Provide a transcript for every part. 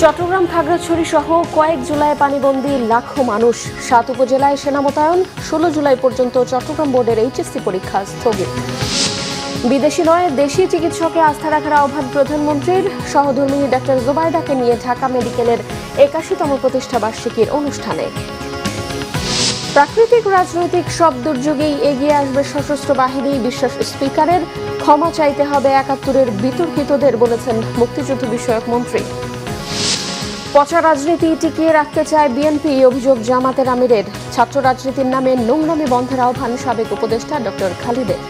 চট্টগ্রাম খাগড়াছড়ি সহ কয়েক জেলায় পানিবন্দী লাখো মানুষ। ৭ উপজেলায় সেনা মোতায়েন। ১৬ জুলাই পর্যন্ত চট্টগ্রাম বোর্ডের এইচএসসি পরীক্ষা স্থগিত। বিদেশি নয়, দেশি চিকিৎসকে আস্থা রাখার আহ্বান প্রধানমন্ত্রীর। সহধর্মিণী ডাক্তার জোবায়দাকে নিয়ে ঢাকা মেডিকেলের ৮১তম প্রতিষ্ঠা বার্ষিকীর অনুষ্ঠানে। প্রাকৃতিক রাজনৈতিক সব দুর্যোগেই এগিয়ে আসবে সশস্ত্র বাহিনী, বিশ্বাস স্পিকারের। ক্ষমা চাইতে হবে ৭১-এর বিতর্কিতদের, বলেছেন মুক্তিযুদ্ধ বিষয়ক মন্ত্রী। পচা রাজনীতি টিকিয়ে রাখতে চায় বিএনপি, অভিযোগ জামাতের আমিরের। ছাত্র রাজনীতির নামে নোংরামি বন্ধের আহ্বান সাবেক উপদেষ্টা ডক্টর খালিদের।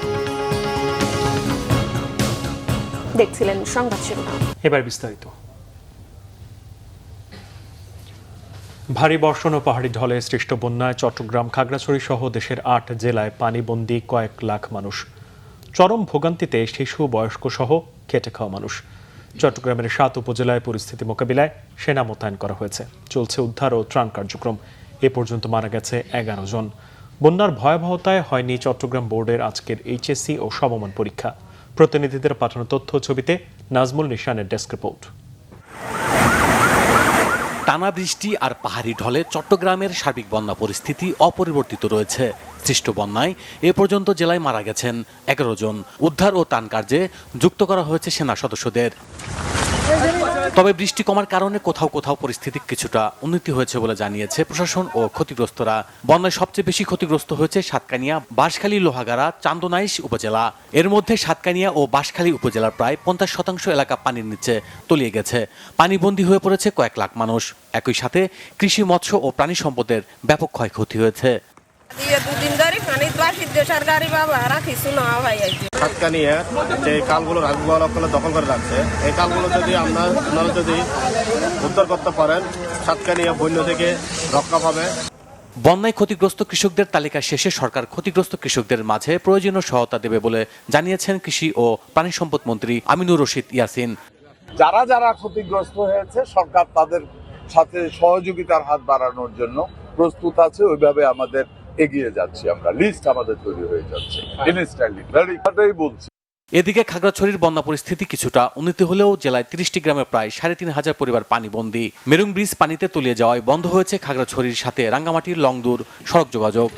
দেখছিলেন সংবাদ শিরোনাম। এবার বিস্তারিত। ভারী বর্ষণ ও পাহাড়ি ঢলে সৃষ্ট বন্যায় চট্টগ্রাম, খাগড়াছড়ি সহ দেশের ৮ জেলায় পানিবন্দী কয়েক লাখ মানুষ। চরম ভোগান্তিতে শিশু, বয়স্ক সহ খেটে খাওয়া মানুষ। চট্টগ্রামের ৭ উপজেলায় পরিস্থিতি মোকাবিলায় সেনা মোতায়েন করা হয়েছে। চলছে উদ্ধার ও ত্রাণ কার্যক্রম। এ পর্যন্ত মারা গেছে ১১ জন। বন্যার ভয়াবহতায় হয়নি চট্টগ্রাম বোর্ডের আজকের এইচএসসি ও সমমান পরীক্ষা। প্রতিনিধিদের পাঠানো তথ্য ছবিতে নাজমুল নিশানের ডেস্ক রিপোর্ট। টানা বৃষ্টি আর পাহাড়ি ঢলে চট্টগ্রামের সার্বিক বন্যা পরিস্থিতি অপরিবর্তিত রয়েছে। সৃষ্ট বন্যায় এ পর্যন্ত জেলায় মারা গেছেন ১১ জন। উদ্ধার ও ত্রাণ কার্যে যুক্ত করা হয়েছে সেনা সদস্যদের। তবে বৃষ্টি কমার কারণে কোথাও কোথাও পরিস্থিতি কিছুটা উন্নতি হয়েছে বলে জানিয়েছে প্রশাসন ও ক্ষতিগ্রস্তরা। বন্যায় সবচেয়ে বেশি ক্ষতিগ্রস্ত হয়েছে সাতকানিয়া, বাঁশখালী, লোহাগাড়া, চান্দনাইশ উপজেলা। এর মধ্যে সাতকানিয়া ও বাঁশখালী উপজেলার প্রায় ৫০% এলাকা পানির নিচে তলিয়ে গেছে। পানিবন্দী হয়ে পড়েছে কয়েক লাখ মানুষ। একই সাথে কৃষি, মৎস্য ও প্রাণী সম্পদের ব্যাপক ক্ষয়ক্ষতি হয়েছে। সাতকানিয়া যে কালগুলো দখল করে রাখছে, এই কালগুলো যদি আপনারা যদি উদ্ধার করতে পারেন, সাতকানিয়া বন্যা থেকে রক্ষা পাবে। বন্যায় ক্ষতিগ্রস্ত কৃষকদের তালিকা শেষে সরকার ক্ষতিগ্রস্ত কৃষকদের মাঝে প্রয়োজনীয় সহায়তা দেবে বলে জানিয়েছেন কৃষি ও প্রাণী সম্পদ মন্ত্রী আমিনুর রশিদ ইয়াসিন। যারা যারা ক্ষতিগ্রস্ত হয়েছে সরকার তাদের সাথে সহযোগিতার হাত বাড়ানোর জন্য প্রস্তুত আছে। ওইভাবে আমাদের এগিয়ে যাচ্ছি, আমরা লিস্ট আমাদের তৈরি হয়ে যাচ্ছে ইনস্ট্যান্টলি বলছি। এদিকে খাগড়াছড়ির বন্যা পরিস্থিতি কিছুটা উন্নতি হলেও জেলায় ৩০টি গ্রামে প্রায় ৩৫০০ পরিবার পানিবন্দী। মেরুং ব্রিজ পানিতে তলিয়ে যাওয়ায় বন্ধ হয়েছে খাগড়াছড়ির সাথে রাঙ্গামাটির লংদুর সড়ক যোগাযোগ।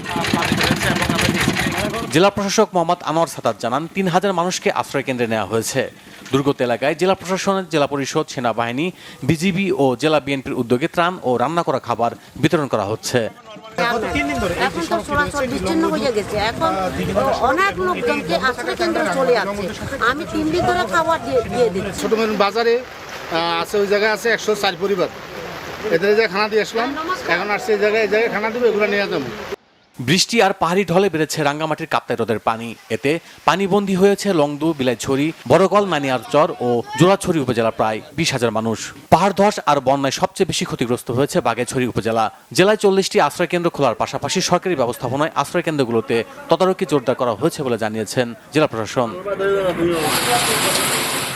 জেলা প্রশাসক মোহাম্মদ আনোয়ার সাদাত জানান, ৩,০০০ মানুষকে আশ্রয় কেন্দ্রে নেওয়া হয়েছে। দুর্গত এলাকায় জেলা প্রশাসনের, জেলা পরিষদ, সেনাবাহিনী, বিজিবি ও জেলা বিএনপির উদ্যোগে ত্রাণ ও রান্না করা খাবার বিতরণ করা হচ্ছে। এখন তো চলাচল বিচ্ছিন্ন হয়ে গেছে। এখন অনেক লোকজনকে আশ্রয় কেন্দ্রে চলে যাচ্ছে। আমি 3 দিন ধরে খাবার দিয়ে দিচ্ছি। ছোট বাজারে আছে, ওই জায়গায় আছে ১০৪ পরিবার। এদের যে খানা দিয়ে আসলাম, এখন আসছে এই জায়গায় খানা দেবো, এগুলো নিয়ে যাবো। বৃষ্টি আর পাহাড়ি ঢলে বেড়েছে রাঙ্গামাটির কাপ্তাই হ্রদের পানি। এতে পানিবন্দী হয়েছে লংদু, বিলাইছড়ি, বড়গল, নানিয়ারচর ও জোড়াছড়ি উপজেলা প্রায় ২০,০০০ মানুষ। পাহাড় ধস আর বন্যায় সবচেয়ে বেশি ক্ষতিগ্রস্ত হয়েছে বাগেছড়ি উপজেলা। জেলায় ৪০টি আশ্রয়কেন্দ্র খোলার পাশাপাশি সরকারি ব্যবস্থাপনায় আশ্রয়কেন্দ্রগুলোতে তদারকি জোরদার করা হয়েছে বলে জানিয়েছেন জেলা প্রশাসন।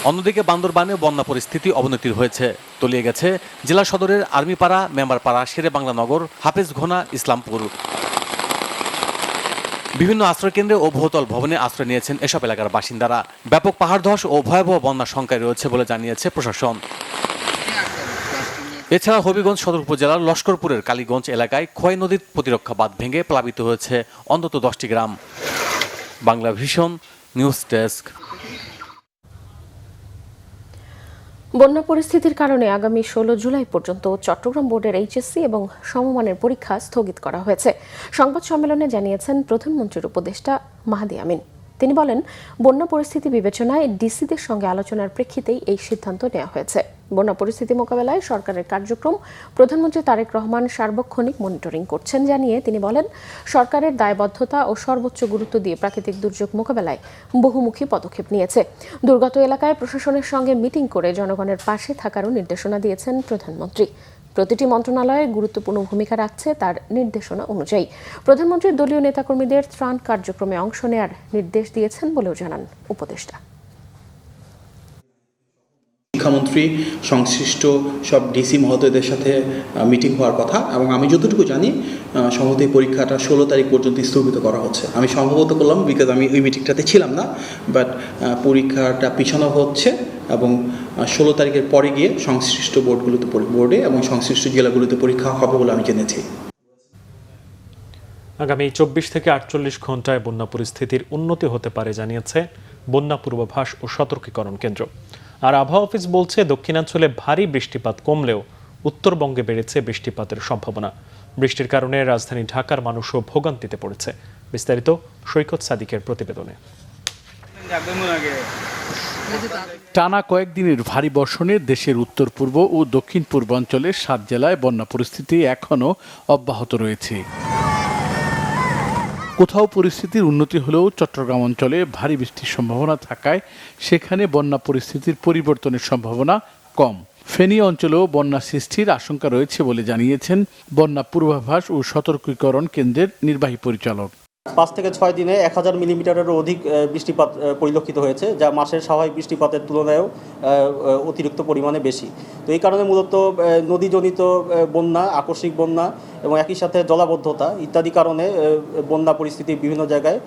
অন্যদিকে বান্দরবানে বন্যা পরিস্থিতি অবনতির হয়েছে। তলিয়ে গেছে জেলা সদরের আর্মিপাড়া, মেম্বারপাড়া, শেরে বাংলা নগর, হাফেজঘোনা, ইসলামপুর। বিভিন্ন আশ্রয়কেন্দ্রে ও বহুতল ভবনে আশ্রয় নিয়েছেন এসব এলাকার বাসিন্দারা। ব্যাপক পাহাড় ধস ও ভয়াবহ বন্যার শঙ্কায় রয়েছে বলে জানিয়েছে প্রশাসন। এছাড়া হবিগঞ্জ সদর উপজেলার লস্করপুরের কালীগঞ্জ এলাকায় খোয়াই নদীর প্রতিরক্ষা বাঁধ ভেঙে প্লাবিত হয়েছে অন্তত 10টি গ্রাম। Bangla vision news desk. বন্যা পরিস্থিতির কারণে আগামী ১৬ জুলাই পর্যন্ত চট্টগ্রাম বোর্ডের এইচএসসি এবং সমমানের পরীক্ষা স্থগিত করা হয়েছে। সংবাদ সম্মেলনে জানিয়েছেন প্রধানমন্ত্রীর উপদেষ্টা মাহাদি আমিন। তিনি বলেন, বন্যা পরিস্থিতি বিবেচনায় ডিসিদের সঙ্গে আলোচনার প্রেক্ষিতেই এই সিদ্ধান্ত নেওয়া হয়েছে। বন্যা পরিস্থিতি মোকাবেলায় সরকারের কার্যক্রম প্রধানমন্ত্রী তারেক রহমান সার্বক্ষণিক মনিটরিং করছেন জানিয়ে তিনি বলেন, সরকারের দায়বদ্ধতা ও সর্বোচ্চ গুরুত্ব দিয়ে প্রাকৃতিক দুর্যোগ মোকাবেলায় বহুমুখী পদক্ষেপ নিয়েছে। দুর্গত এলাকায় প্রশাসনের সঙ্গে মিটিং করে জনগণের পাশে থাকারও নির্দেশনা দিয়েছেন প্রধানমন্ত্রী। প্রতিটি মন্ত্রণালয় গুরুত্বপূর্ণ ভূমিকা রাখছে তার নির্দেশনা অনুযায়ী। প্রধানমন্ত্রীর দলীয় নেতাকর্মীদের ত্রাণ কার্যক্রমে অংশ নেয়ার নির্দেশ দিয়েছেন বলেও জানান উপদেষ্টা। শিক্ষামন্ত্রী সংশ্লিষ্ট সব ডিসি মহোদয়দের সাথে মিটিং হওয়ার কথা, এবং আমি যতটুকু জানি সম্ভবত এই পরীক্ষাটা 16 তারিখ পর্যন্ত স্থগিত করা হচ্ছে। আমি সম্ভবত করলাম, বিকজ আমি ওই মিটিংটাতে ছিলাম না, বাট পরীক্ষাটা পিছানো হচ্ছে এবং 16 তারিখের পরে গিয়ে সংশ্লিষ্ট বোর্ডে এবং সংশ্লিষ্ট জেলাগুলোতে পরীক্ষা হবে বলে আমি জেনেছি। আগামী 24 থেকে 48 ঘন্টায় বন্যা পরিস্থিতির উন্নতি হতে পারে জানিয়েছে বন্যা পূর্বাভাস ও সতর্কীকরণ কেন্দ্র। আর আবহাওয়া অফিস বলছে দক্ষিণাঞ্চলে ভারী বৃষ্টিপাত কমলেও উত্তরবঙ্গে বেড়েছে বৃষ্টিপাতের সম্ভাবনা। বৃষ্টির কারণে রাজধানী ঢাকার মানুষও ভোগান্তিতে পড়েছে। বিস্তারিত সৈকত সাদিকের প্রতিবেদনে। টানা কয়েকদিনের ভারী বর্ষণে দেশের উত্তর পূর্ব ও দক্ষিণ পূর্বাঞ্চলের 7 জেলায় বন্যা পরিস্থিতি এখনও অব্যাহত রয়েছে। কোথাও পরিস্থিতির উন্নতি হলেও চট্টগ্রাম অঞ্চলে ভারী বৃষ্টির সম্ভাবনা থাকায় সেখানে বন্যা পরিস্থিতির পরিবর্তনের সম্ভাবনা কম। ফেনী অঞ্চলেও বন্যা সৃষ্টির আশঙ্কা রয়েছে বলে জানিয়েছেন বন্যা পূর্বাভাস ও সতর্কীকরণ কেন্দ্রের নির্বাহী পরিচালক। 5 থেকে 6 দিনে 1000 মিলিমিটারেরও অধিক বৃষ্টিপাত পরিলক্ষিত হয়েছে, যা মাসের স্বাভাবিক বৃষ্টিপাতের তুলনায়ও অতিরিক্ত পরিমাণে বেশি। তো এই কারণে মূলত নদীজনিত বন্যা, আকস্মিক বন্যা এবং একই সাথে জলাবদ্ধতা ইত্যাদি কারণে বন্যা পরিস্থিতি বিভিন্ন জায়গায়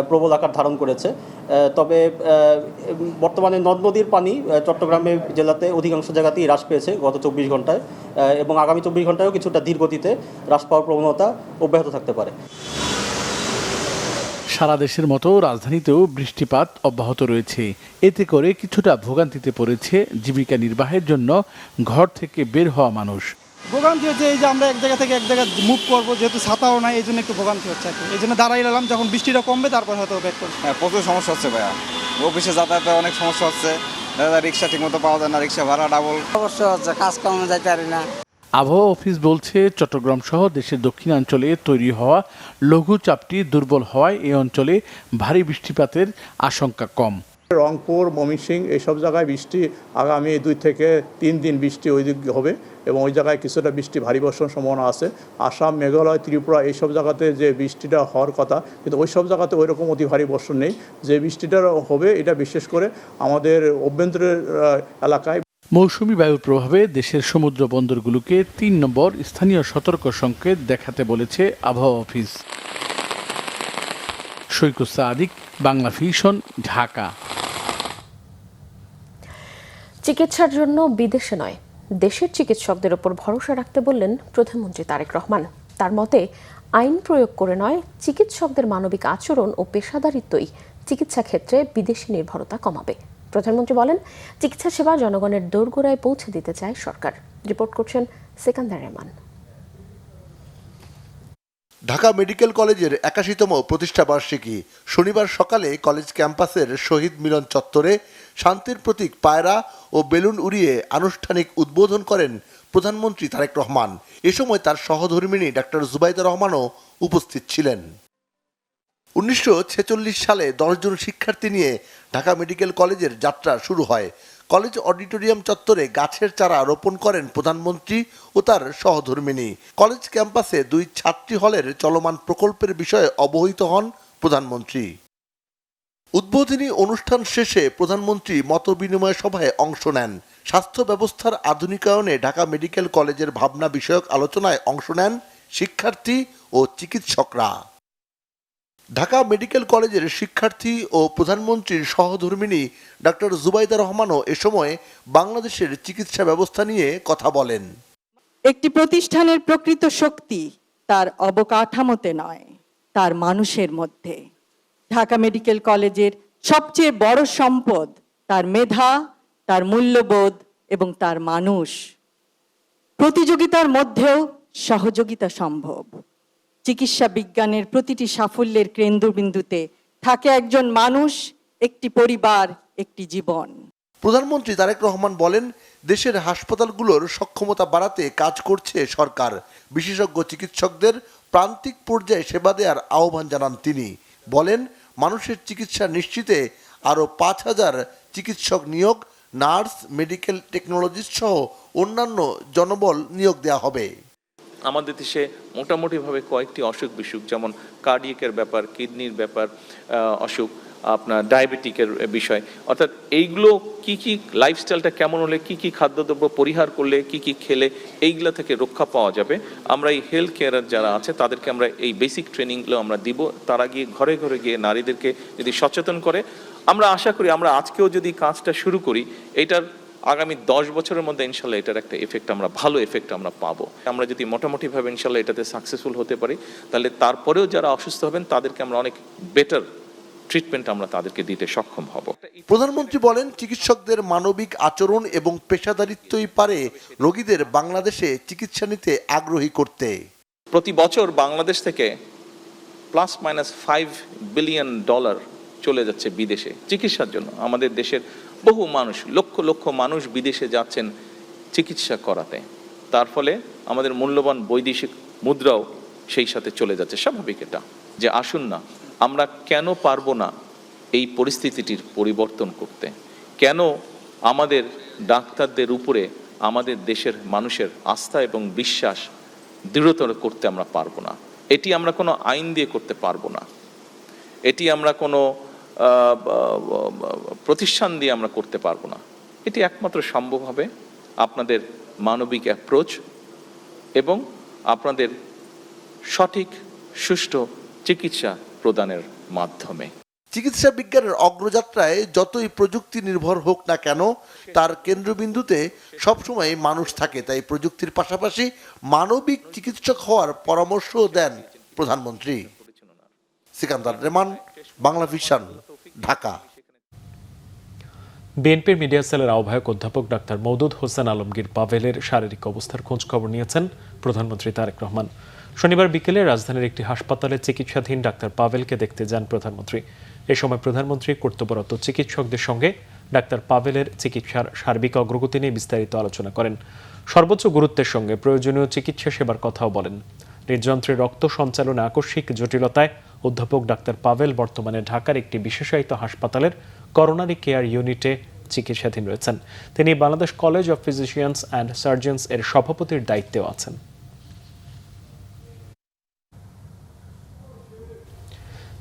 প্রবল আকার ধারণ করেছে। তবে বর্তমানে নদ নদীর পানি চট্টগ্রামের জেলাতে অধিকাংশ জায়গাতেই হ্রাস পেয়েছে গত 24 ঘন্টায়, এবং আগামী 24 ঘন্টায়ও কিছুটা ধীর গতিতে হ্রাস পাওয়ার প্রবণতা অব্যাহত থাকতে পারে। সারা দেশের মতো রাজধানীতেও বৃষ্টিপাত অব্যাহত রয়েছে। এতে করে কিছুটা ভোগান্তিতে পড়েছে জীবিকা নির্বাহের জন্য ঘর থেকে বের হওয়া মানুষ। ভোগান্তি হচ্ছে এই যে আমরা এক জায়গা থেকে এক জায়গায় মুভ করবো, যেহেতু ছাতাও নাই, এই জন্য একটু ভোগান্তি হচ্ছে আর কি। এই জন্য দাঁড়াই এলাম, যখন বৃষ্টিটা কমবে তারপর হয়তো ব্যাক করবো। হ্যাঁ, প্রচুর সমস্যা হচ্ছে ভাইয়া। অফিসে যাতায়াতে অনেক সমস্যা হচ্ছে, রিক্সা ঠিকমতো পাওয়া যায় না, রিক্সা ভাড়া ডাবল। সমস্যা হচ্ছে, কাজ কামে যাইতে পারি না। আবহাওয়া অফিস বলছে চট্টগ্রাম সহ দেশের দক্ষিণাঞ্চলে তৈরি হওয়া লঘুচাপটি দুর্বল হওয়ায় এই অঞ্চলে ভারী বৃষ্টিপাতের আশঙ্কা কম। রংপুর, ময়মনসিংহ এইসব জায়গায় বৃষ্টি আগামী 2 থেকে 3 দিন বৃষ্টি ওই দিক হবে, এবং ওই জায়গায় কিছুটা বৃষ্টি ভারী বর্ষণ সম্ভাবনা আছে। আসাম, মেঘালয়, ত্রিপুরা এইসব জায়গাতে যে বৃষ্টিটা হওয়ার কথা, কিন্তু ওই সব জায়গাতে ওই রকম অতি ভারী বর্ষণ নেই। যে বৃষ্টিটা হবে এটা বিশেষ করে আমাদের অভ্যন্তরের এলাকায়। মৌসুমী বায়ুর প্রভাবে দেশের সমুদ্র বন্দরগুলোকে 3 নম্বর স্থানীয় সতর্ক সংকেত দেখাতে বলেছে আবহাওয়া অফিস। সৈকত সাদিক, বাংলা ভিশন, ঢাকা। চিকিৎসার জন্য বিদেশে নয়, দেশের চিকিৎসকদের ওপর ভরসা রাখতে বললেন প্রধানমন্ত্রী তারেক রহমান। তার মতে আইন প্রয়োগ করে নয়, চিকিৎসকদের মানবিক আচরণ ও পেশাদারিত্বই চিকিৎসা ক্ষেত্রে বিদেশি নির্ভরতা কমাবে। প্রধানমন্ত্রী বলেন, চিকিৎসা সেবা জনগণের দোরগোড়ায় পৌঁছে দিতে চায় সরকার। রিপোর্ট করছেন সেকান্দার রহমান। ঢাকা মেডিকেল কলেজের 81তম প্রতিষ্ঠা বার্ষিকী শনিবার সকালে কলেজ ক্যাম্পাসের শহীদ মিলন চত্বরে শান্তির প্রতীক পায়রা ও বেলুন উড়িয়ে আনুষ্ঠানিক উদ্বোধন করেন প্রধানমন্ত্রী তারেক রহমান। এ সময় তার সহধর্মিণী ডাক্তার জুবাইদা রহমানও উপস্থিত ছিলেন। 1946 সালে 10 জন শিক্ষার্থী নিয়ে ঢাকা মেডিকেল কলেজের যাত্রা শুরু হয়। কলেজ অডিটোরিয়াম চত্বরে গাছের চারা রোপণ করেন প্রধানমন্ত্রী ও তার সহধর্মিণী। কলেজ ক্যাম্পাসে 2 ছাত্রী হলের চলমান প্রকল্পের বিষয়ে অবহিত হন প্রধানমন্ত্রী। উদ্বোধনী অনুষ্ঠান শেষে প্রধানমন্ত্রী মতবিনিময় সভায় অংশ নেন। স্বাস্থ্য ব্যবস্থার আধুনিকায়নে ঢাকা মেডিকেল কলেজের ভাবনা বিষয়ক আলোচনায় অংশ নেন শিক্ষার্থী ও চিকিৎসকরা। ঢাকা মেডিকেল কলেজের শিক্ষার্থী ও প্রধানমন্ত্রীর সহধর্মিণী ডাক্তার জুবাইদা রহমানও এ সময় বাংলাদেশের চিকিৎসা ব্যবস্থা নিয়ে কথা বলেন। একটি প্রতিষ্ঠানের প্রকৃত শক্তি তার অবকাঠামোতে নয়, তার মানুষের মধ্যে। ঢাকা মেডিকেল কলেজের সবচেয়ে বড় সম্পদ তার মেধা, তার মূল্যবোধ এবং তার মানুষ। প্রতিযোগিতার মধ্যেও সহযোগিতা সম্ভব। চিকিৎসা বিজ্ঞানের প্রতিটি সাফল্যের কেন্দ্রবিন্দুতে থাকে একজন মানুষ, একটি পরিবার, একটি জীবন। প্রধানমন্ত্রী তারেক রহমান বলেন, দেশের হাসপাতালগুলোর সক্ষমতা বাড়াতে কাজ করছে সরকার। বিশেষজ্ঞ চিকিৎসকদের প্রান্তিক পর্যায়ে সেবা দেওয়ার আহ্বান জানান তিনি। বলেন, মানুষের চিকিৎসা নিশ্চিতে আরও 5000 চিকিৎসক নিয়োগ, নার্স, মেডিকেল টেকনোলজিস্ট সহ অন্যান্য জনবল নিয়োগ দেওয়া হবে। আমাদের দেশে মোটামুটিভাবে কয়েকটি অসুখ বিসুখ, যেমন কার্ডিয়াকের ব্যাপার, কিডনির ব্যাপার, অসুখ, আপনার ডায়াবেটিকের বিষয়, অর্থাৎ এইগুলো কি কি লাইফস্টাইলটা কেমন হলে কি কি খাদ্যদ্রব্য পরিহার করলে কি কি খেলে এইগুলো থেকে রক্ষা পাওয়া যাবে। আমরা এই হেলথ কেয়ারার যারা আছে তাদেরকে আমরা এই বেসিক ট্রেনিংগুলো আমরা দিব। তারা গিয়ে ঘরে ঘরে গিয়ে নারীদেরকে যদি সচেতন করে, আমরা আশা করি আমরা আজকেও যদি কাজটা শুরু করি, এটার আগামী 10 বছরের মধ্যে ইনশাল্লাহ এটার একটা এফেক্ট আমরা ভালো এফেক্ট আমরা পাবো। আমরা যদি মোটামুটিভাবে ইনশাল্লাহ এটাতে সাকসেসফুল হতে পারি, তাহলে তারপরেও যারা অসুস্থ হবেন তাদেরকে আমরা অনেক বেটার ট্রিটমেন্ট আমরা তাদেরকে দিতে সক্ষম হব। প্রধানমন্ত্রী বলেন, চিকিৎসকদের মানবিক আচরণ এবং পেশাদারিত্বই পারে রোগীদের বাংলাদেশে চিকিৎসা নিতে আগ্রহী করতে। প্রতি বছর বাংলাদেশ থেকে ±5 বিলিয়ন ডলার চলে যাচ্ছে বিদেশে চিকিৎসার জন্য। আমাদের দেশের বহু মানুষ, লক্ষ লক্ষ মানুষ বিদেশে যাচ্ছেন চিকিৎসা করাতে। তার ফলে আমাদের মূল্যবান বৈদেশিক মুদ্রাও সেই সাথে চলে যাচ্ছে। স্বাভাবিক এটা যে আসুন না, আমরা কেন পারবো না এই পরিস্থিতিটির পরিবর্তন করতে? কেন আমাদের ডাক্তারদের উপরে আমাদের দেশের মানুষের আস্থা এবং বিশ্বাস দৃঢ়তর করতে আমরা পারবো না? এটি আমরা কোনো আইন দিয়ে করতে পারবো না, এটি আমরা কোনো প্রতিষ্ঠান দিয়ে আমরা করতে পারবো না। এটি একমাত্র সম্ভব হবে আপনাদের মানবিক অ্যাপ্রোচ এবং আপনাদের সঠিক সুষ্ঠু চিকিৎসা প্রদানের মাধ্যমে। চিকিৎসা বিজ্ঞানের অগ্রযাত্রায় যতই প্রযুক্তি নির্ভর হোক না কেন, তার কেন্দ্রবিন্দুতে সবসময় মানুষ থাকে। তাই প্রযুক্তির পাশাপাশি মানবিক চিকিৎসক হওয়ার পরামর্শও দেন প্রধানমন্ত্রী। সিকান্দার রেমান, বাংলাভিশন, ঢাকা। বিএনপির মিডিয়া সেলের আহ্বায়ক অধ্যাপক ডাক্তার মওদুদ হোসেন আলমগীর পাভেলের শারীরিক অবস্থার খোঁজ খবর নিয়েছেন প্রধানমন্ত্রী তারেক রহমান। শনিবার বিকেলে রাজধানীর একটি হাসপাতালে চিকিৎসাধীন ডাক্তার পাভেলকে দেখতে যান প্রধানমন্ত্রী। এ সময় প্রধানমন্ত্রী কর্তব্যরত চিকিৎসকদের সঙ্গে ডাক্তার পাভেলের চিকিৎসার সার্বিক অগ্রগতি নিয়ে বিস্তারিত আলোচনা করেন। সর্বোচ্চ গুরুত্বের সঙ্গে প্রয়োজনীয় চিকিৎসা সেবার কথাও বলেন। হৃদযন্ত্রে রক্ত সঞ্চালনে আকস্মিক জটিলতায় অধ্যাপক ডাক্তার পাভেল বর্তমানে ঢাকার একটি বিশেষায়িত হাসপাতালের করোনারি কেয়ার ইউনিটে চিকিৎসাধীন রয়েছেন। তিনি Bangladesh college of physicians and surgeons এর সভাপতির দায়িত্বেও আছেন।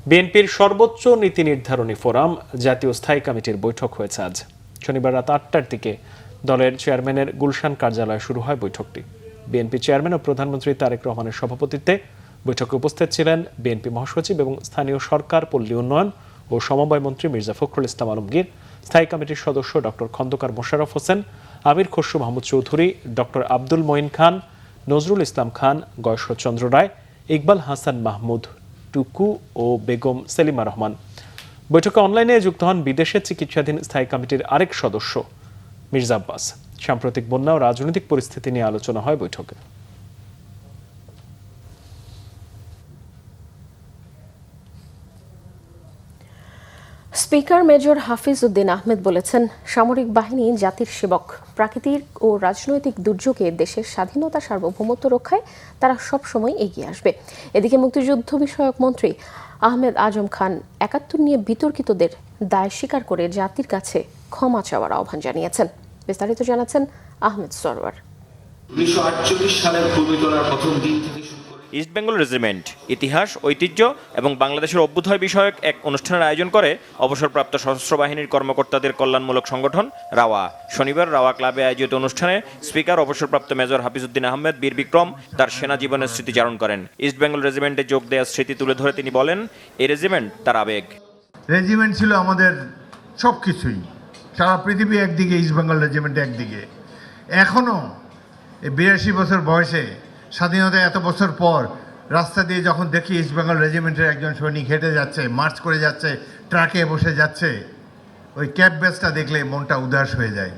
বিএনপির সর্বোচ্চ নীতি নির্ধারণী ফোরাম জাতীয় স্থায়ী কমিটির বৈঠক হয়েছে আজ। শনিবার রাত 8টার দিকে দলের চেয়ারম্যানের গুলশান কার্যালয়ে শুরু হয় বৈঠকটি। বিএনপি চেয়ারম্যান ও প্রধানমন্ত্রী তারেক রহমানের সভাপতিত্বে বৈঠকে উপস্থিত ছিলেন বিএনপি মহাসচিব এবং স্থানীয় সরকার, পল্লী উন্নয়ন ও সমবায় মন্ত্রী মির্জা ফখরুল ইসলাম আলমগীর, স্থায়ী কমিটির সদস্য ডক্টর খন্দকার মোশাররফ হোসেন, আমির খসরু মাহমুদ চৌধুরী, ডক্টর আব্দুল মঈন খান, নজরুল ইসলাম খান, গয়েশ্বরচন্দ্র রায়, ইকবাল হাসান মাহমুদ টুকু ও বেগম সেলিমা রহমান। বৈঠকে অনলাইনে যুক্ত হন বিদেশে চিকিৎসাধীন স্থায়ী কমিটির আরেক সদস্য মির্জা আব্বাস। সাম্প্রতিক বন্যা ও রাজনৈতিক পরিস্থিতি নিয়ে আলোচনা হয় বৈঠকে। স্পিকার মেজর হাফিজ উদ্দিন আহমেদ বলেছেন, সামরিক বাহিনী জাতির সেবক। প্রাকৃতিক ও রাজনৈতিক দুর্যোগে দেশের স্বাধীনতা সার্বভৌমত্ব রক্ষায় তারা সবসময় এগিয়ে আসবে। এদিকে মুক্তিযুদ্ধ বিষয়ক মন্ত্রী আহমেদ আজম খান ৭১ নিয়ে বিতর্কিতদের দায় স্বীকার করে জাতির কাছে ক্ষমা চাওয়ার আহ্বান জানিয়েছেন। বিস্তারিত জানাচ্ছেন আহমেদ সরওয়ার। ১৯৪৮ সালের ভূমিকরণের প্রথম দিন থেকে ইস্ট বেঙ্গল রেজিমেন্ট ইতিহাস, ঐতিহ্য এবং বাংলাদেশের অভ্যুদয় বিষয়ক এক অনুষ্ঠানের আয়োজন করে অবসরপ্রাপ্ত সশস্ত্র বাহিনীর কর্মকর্তাদের কল্যাণমূলক সংগঠন রাওয়া। শনিবার রাওয়া ক্লাবে আয়োজিত অনুষ্ঠানে স্পিকার অবসরপ্রাপ্ত মেজর হাফিজ উদ্দিন আহমেদ বীর বিক্রম তার সেনা জীবনের স্মৃতিচারণ করেন। ইস্ট বেঙ্গল রেজিমেন্টে যোগ দেওয়ার স্মৃতি তুলে ধরে তিনি বলেন, এই রেজিমেন্ট তার আবেগ। রেজিমেন্ট ছিল আমাদের সব কিছুই। সারা পৃথিবী একদিকে, ইস্ট বেঙ্গল রেজিমেন্ট একদিকে। এখনও এই ৮২ বছর বয়সে, স্বাধীনতা এত বছর পর, রাস্তা দিয়ে যখন দেখি ইস্ট বেঙ্গল রেজিমেন্টের একজন সৈনিক হেঁটে যাচ্ছে, মার্চ করে যাচ্ছে, ট্রাকে বসে যাচ্ছে, ওই ক্যাপ ব্যাচটা দেখলে মনটা উদাস হয়ে যায়।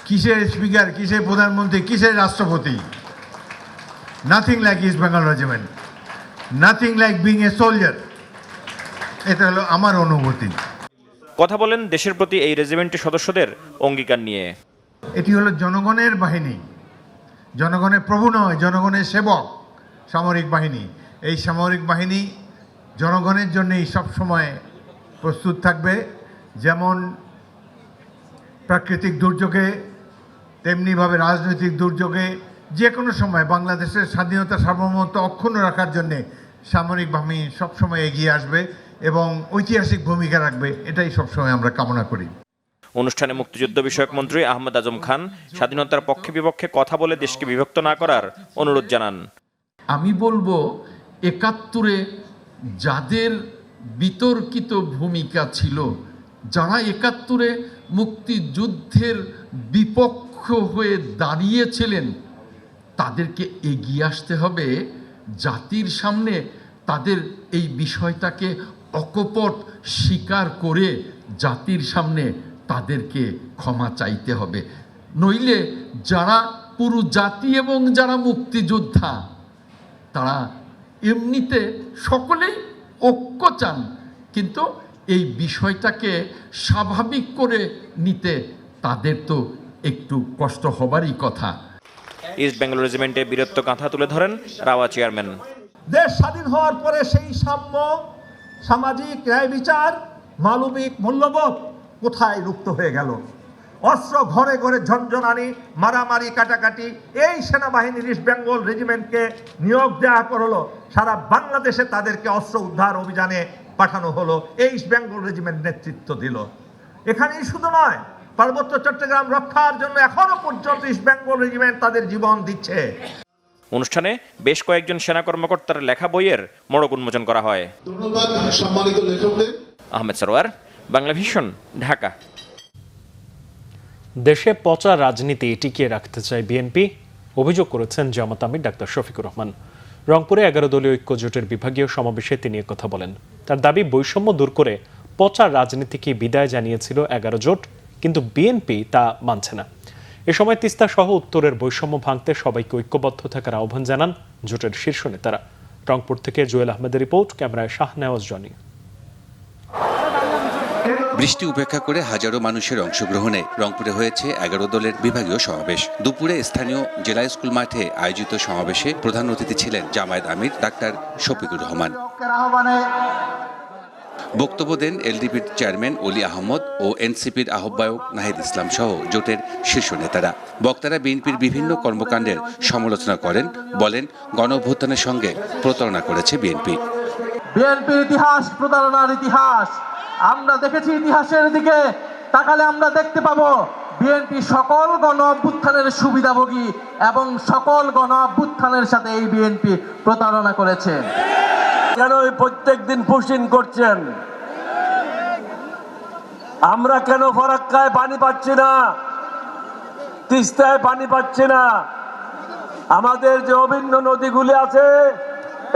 কিসের স্পিকার, কিসের প্রধানমন্ত্রী, কিসের রাষ্ট্রপতি? Nothing like east Bengal regiment, nothing like being a soldier. এটা হলো আমার অনুভূতি। কথা বলেন দেশের প্রতি এই রেজিমেন্টের সদস্যদের অঙ্গীকার নিয়ে। এটি হলো জনগণের বাহিনী, জনগণের প্রভু নয়, জনগণের সেবক সামরিক বাহিনী। এই সামরিক বাহিনী জনগণের জন্যই সবসময় প্রস্তুত থাকবে। যেমন প্রাকৃতিক দুর্যোগে, তেমনিভাবে রাজনৈতিক দুর্যোগে, যে কোনো সময় বাংলাদেশের স্বাধীনতা সার্বভৌমত্ব অক্ষুণ্ণ রাখার জন্যে সামরিক বাহিনী সবসময় এগিয়ে আসবে এবং ঐতিহাসিক ভূমিকা রাখবে। এটাই সবসময় আমরা কামনা করি। অনুষ্ঠানে মুক্তিযুদ্ধ বিষয়ক মন্ত্রী আহমেদ আজম খান স্বাধীনতার পক্ষে বিপক্ষে কথা বলে দেশকে বিভক্ত না করার অনুরোধ জানান। আমি বলবো, ৭১ যাদের বিতর্কিত ভূমিকা ছিল যারা ৭১-এ মুক্তিযুদ্ধের বিপক্ষ হয়ে দাঁড়িয়েছিলেন তাদেরকে এগিয়ে আসতে হবে জাতির সামনে, তাদের এই বিষয়টাকে অকপট স্বীকার করে জাতির সামনে তাদেরকে ক্ষমা চাইতে হবে। নইলে যারা পুরো জাতি এবং যারা মুক্তিযোদ্ধা তারা এমনিতে সকলেই ঐক্য চান, কিন্তু এই বিষয়টাকে স্বাভাবিক করে নিতে তাদের তো একটু কষ্ট হবারই কথা। ইস্ট বেঙ্গল রেজিমেন্টে বীরত্ব গাঁথা তুলে ধরেন রাওয়া চেয়ারম্যান। দেশ স্বাধীন হওয়ার পরে সেই সাম্য, সামাজিক ন্যায় বিচার, মানবিক মূল্যবোধ কোথায় লুপ্ত হয়ে গেল? অস্ত্র ঘরে ঘরে ঝনঝনানি, মারামারি, কাটাকাটি। এই সেনাবাহিনীর ইস্ট বেঙ্গল রেজিমেন্টকে নিয়োগ দেওয়া হলো, সারা বাংলাদেশে তাদেরকে অস্ত্র উদ্ধার অভিযানে পাঠানো হলো, এই ইস্ট বেঙ্গল রেজিমেন্ট নেতৃত্ব দিল। এখানেই শুধু নয়, পার্বত্য চট্টগ্রাম রক্ষার জন্য এখনো পর্যন্ত ইস্ট বেঙ্গল রেজিমেন্ট তাদের জীবন দিচ্ছে। অনুষ্ঠানে বেশ কয়েকজন সেনা কর্মকর্তার লেখা বইয়ের মোড়ক উন্মোচন করা হয়। ধন্যবাদ সম্মানিত লেখকদের। আহমেদ সরোয়ার, বাংলা ভিশন, ঢাকা। দেশে পচা রাজনীতি টিকিয়ে রাখতে চায় বিএনপি, অভিযোগ করেছেন জামাত আমির ডাক্তার শফিকুর রহমান। রংপুরে 11 দলীয় ঐক্য জোটের বিভাগীয় সমাবেশে তিনি কথা বলেন। তার দাবি, বৈষম্য দূর করে পচা রাজনীতিকে বিদায় জানিয়েছিল 11 জোট, কিন্তু বিএনপি তা মানছে না। এ সময় তিস্তা সহ উত্তরের বৈষম্য ভাঙতে সবাইকে ঐক্যবদ্ধ থাকার আহ্বান জানান জোটের শীর্ষ নেতারা। রংপুর থেকে জুয়েল আহমেদের রিপোর্ট, ক্যামেরায় শাহনেওয়াজ জনি। বৃষ্টি উপেক্ষা করে হাজারো মানুষের অংশগ্রহণে রংপুরে হয়েছে 11 দলের বিভাগীয় সমাবেশ। দুপুরে স্থানীয় জেলা স্কুল মাঠে আয়োজিত সমাবেশে প্রধান অতিথি ছিলেন জামায়াত আমির ডাক্তার শফিকুর রহমান। বক্তব্য দেন এলডিপির চেয়ারম্যান অলি আহমদ ও এনসিপির আহ্বায়ক নাহিদ ইসলাম সহ জোটের শীর্ষ নেতারা। বক্তারা বিএনপির বিভিন্ন কর্মকাণ্ডের সমালোচনা করেন, বলেন গণঅভ্যুত্থানের সঙ্গে প্রতারণা করেছে বিএনপি। বিএনপির ইতিহাস প্রতারণার ইতিহাস। আমরা দেখেছি, ইতিহাসের দিকে তাকালে আমরা দেখতে পাবো বিএনপি সকল গণ অভ্যুত্থানের সুবিধাভোগী এবং সকল গণ অভ্যুত্থানের সাথে এই বিএনপি প্রতারণা করেছে। কেন প্রত্যেক দিন পুশিং করছেন? আমরা কেন ফরাক্কায় পানি পাচ্ছি না, তিস্তায় পানি পাচ্ছি না? আমাদের যে অভিন্ন নদীগুলি আছে,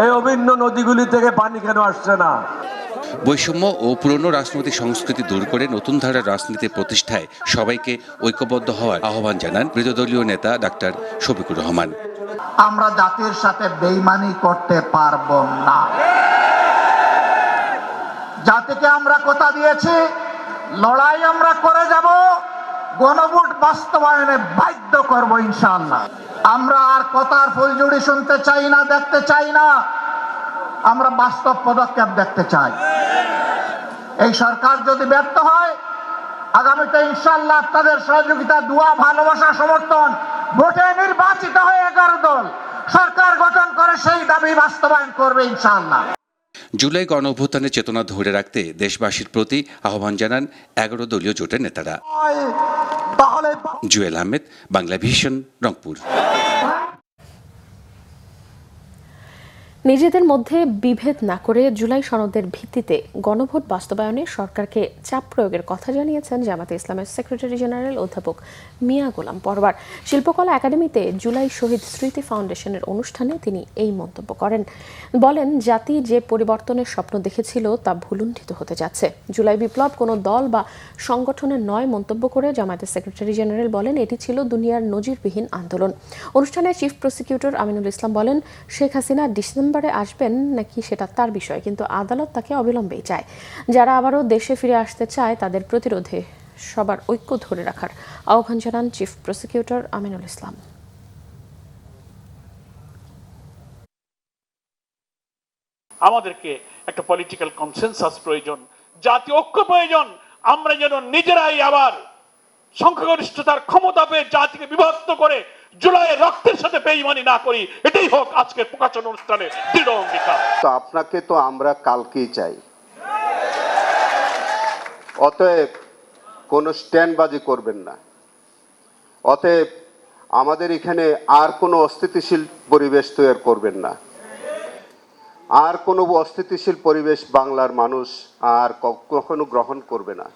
এই অভিন্ন নদীগুলি থেকে পানি কেন আসছে না? বৈষম্য ও পুরনো রাজনৈতিক সংস্কৃতি দূর করে নতুন ধারার রাজনীতি প্রতিষ্ঠায় সবাইকে ঐক্যবদ্ধ হওয়ার আহ্বান জানান বিরোধীদলীয় নেতা ডাক্তার শফিকুর রহমান। আমরা জাতির সাথে বেইমানি করতে পারবো না। জাতিকে আমরা কথা দিয়েছি, লড়াই আমরা করে যাব, গণভোট বাস্তবায়নে বাধ্য করব ইনশাআল্লাহ। আমরা আর কথার ফুলঝুড়ি শুনতে চাই না, দেখতে চাই না, আমরা বাস্তব পদক্ষেপ দেখতে চাই। এই সরকার যদি ব্যর্থ হয়, আগামীতে ইনশাআল্লাহ আপনাদের সহযোগিতা, দোয়া, ভালোবাসা, সমর্থন, ভোটে নির্বাচিত হয়ে 11 দল সরকার গঠন করে সেই দাবি বাস্তবায়ন করবে ইনশাআল্লাহ। জুলাই গণঅভ্যুত্থানের চেতনা ধরে রাখতে দেশবাসীর প্রতি আহ্বান জানান 11 দলীয় জোটের নেতারা। জুয়েল আহমেদ, বাংলা ভিশন, রংপুর। নিজেদের মধ্যে বিভেদ না করে জুলাই সনদের ভিত্তিতে গণভোট বাস্তবায়নে সরকারকে চাপ প্রয়োগের কথা জানিয়েছেন জামাতে ইসলামের সেক্রেটারি জেনারেল অধ্যাপক মিয়া গোলাম পরওয়ার। শিল্পকলা একাডেমিতে জুলাই শহীদ স্মৃতি ফাউন্ডেশনের অনুষ্ঠানে তিনি এই মন্তব্য করেন। বলেন, জাতি যে পরিবর্তনের স্বপ্ন দেখেছিল তা ভুলুণ্ঠিত হতে যাচ্ছে। জুলাই বিপ্লব কোনো দল বা সংগঠনের নয় মন্তব্য করে জামায়াতের সেক্রেটারি জেনারেল বলেন, এটি ছিল দুনিয়ার নজিরবিহীন আন্দোলন। অনুষ্ঠানে চিফ প্রসিকিউটর আমিনুল ইসলাম বলেন, শেখ হাসিনা ডিসেম্বরে আসবেন নাকি সেটা তার বিষয়, কিন্তু আদালত তাকে অবিলম্বেই চায়। যারা আবারও দেশে ফিরে আসতে চায় তাদের প্রতিরোধে সবার ঐক্য ধরে রাখার আহ্বান জানান চিফ প্রসিকিউটর আমিনুল ইসলাম। আমাদেরকে একটা পলিটিক্যাল কনসেনসাস প্রয়োজন, জাতীয় ঐক্য প্রয়োজন। আমরা যেন নিজেরাই আবার সংখ্যাগরিষ্ঠতার ক্ষমতা পেয়ে জাতিকে বিভক্ত করে জুলাইয়ের রক্তের সাথে বেইমানি না করি, এটাই হোক আজকের প্রকাশন অনুষ্ঠানে দৃঢ় অঙ্গীকার। তো আপনাকে তো আমরা কালকেই চাই, অতএব কোনো স্ট্যান্ডবাজি করবেন না। অতএব আমাদের এখানে আর কোনো অস্থিতিশীল পরিবেশ তৈরি করবেন না। আর কোনো অস্থিতিশীল পরিবেশ বাংলার মানুষ আর কখনো গ্রহণ করবে না।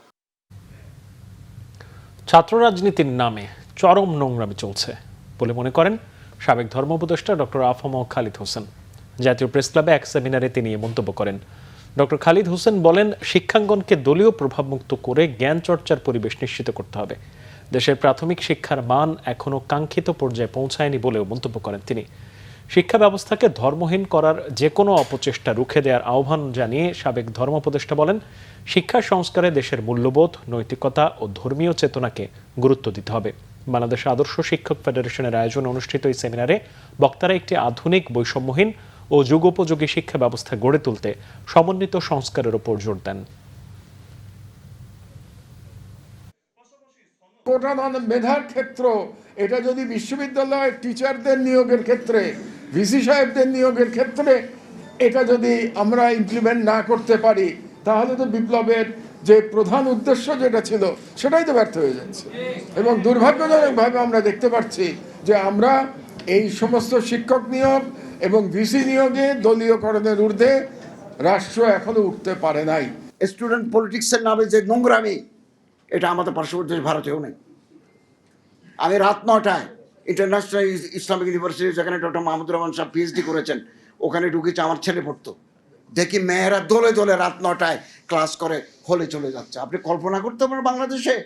ছাত্র রাজনীতির নামে চরম নোংরামি চলছে বলে মনে করেন সাবেক ধর্ম উপদেষ্টা ডক্টর আফম খালিদ হোসেন। জাতীয় প্রেস ক্লাবে এক সেমিনারে তিনি এই মন্তব্য করেন। ডক্টর খালিদ হোসেন বলেন, শিক্ষাঙ্গনকে দলীয় প্রভাবমুক্ত করে জ্ঞান চর্চার পরিবেশ নিশ্চিত করতে হবে। দেশের প্রাথমিক শিক্ষার মান এখনো কাঙ্ক্ষিত পর্যায়ে পৌঁছায়নি বলেও মন্তব্য করেন তিনি। শিক্ষা ব্যবস্থাকে ধর্মহীন করার যে কোনো অপচেষ্টা রুখে দেওয়ার আহ্বান জানিয়ে সাবেক ধর্ম উপদেষ্টা বলেন, শিক্ষা সংস্কারে দেশের মূল্যবোধ, নৈতিকতা ও ধর্মীয় চেতনাকে গুরুত্ব দিতে হবে। বাংলাদেশ আদর্শ শিক্ষক ফেডারেশনের আয়োজনে অনুষ্ঠিত এই সেমিনারে বক্তারা একটি আধুনিক, বৈষম্যহীন ও যুগোপযোগী শিক্ষা ব্যবস্থা গড়ে তুলতে সমন্বিত সংস্কারের উপর জোর দেন। কোটাধান মেধার ক্ষেত্র, এটা যদি বিশ্ববিদ্যালয়ের টিচারদের নিয়োগের ক্ষেত্রে, ভিসি সাহেবদের নিয়োগের ক্ষেত্রে এটা যদি আমরা ইমপ্লিমেন্ট না করতে পারি, তাহলে তো বিপ্লবের যে প্রধান উদ্দেশ্য যেটা ছিল সেটাই তো ব্যর্থ হয়ে যাচ্ছে। এবং দুর্ভাগ্যজনকভাবে আমরা দেখতে পাচ্ছি যে আমরা এই সমস্ত শিক্ষক নিয়োগ এবং ভিসি নিয়োগে দলীয়করণের ঊর্ধ্বে রাষ্ট্র এখনো উঠতে পারে নাই। স্টুডেন্ট পলিটিক্সের নামে যে নোংরামি, এটা আমাদের পার্শ্ববর্তী ভারতেও নেই। আমি রাত 9টায় ইন্টারন্যাশনাল ইসলামিক ইউনিভার্সিটি, যেখানে ডক্টর মাহমুদুর রহমান সাহেব পিএইচডি করেছেন, ওখানে ঢুকেছে, আমার ছেলে পড়তো। দেখি মেয়েরা দলে দলে রাত 9টায় ক্লাস করে হলে চলে যাচ্ছে। আপনি কল্পনা করতে পারেন বাংলাদেশে,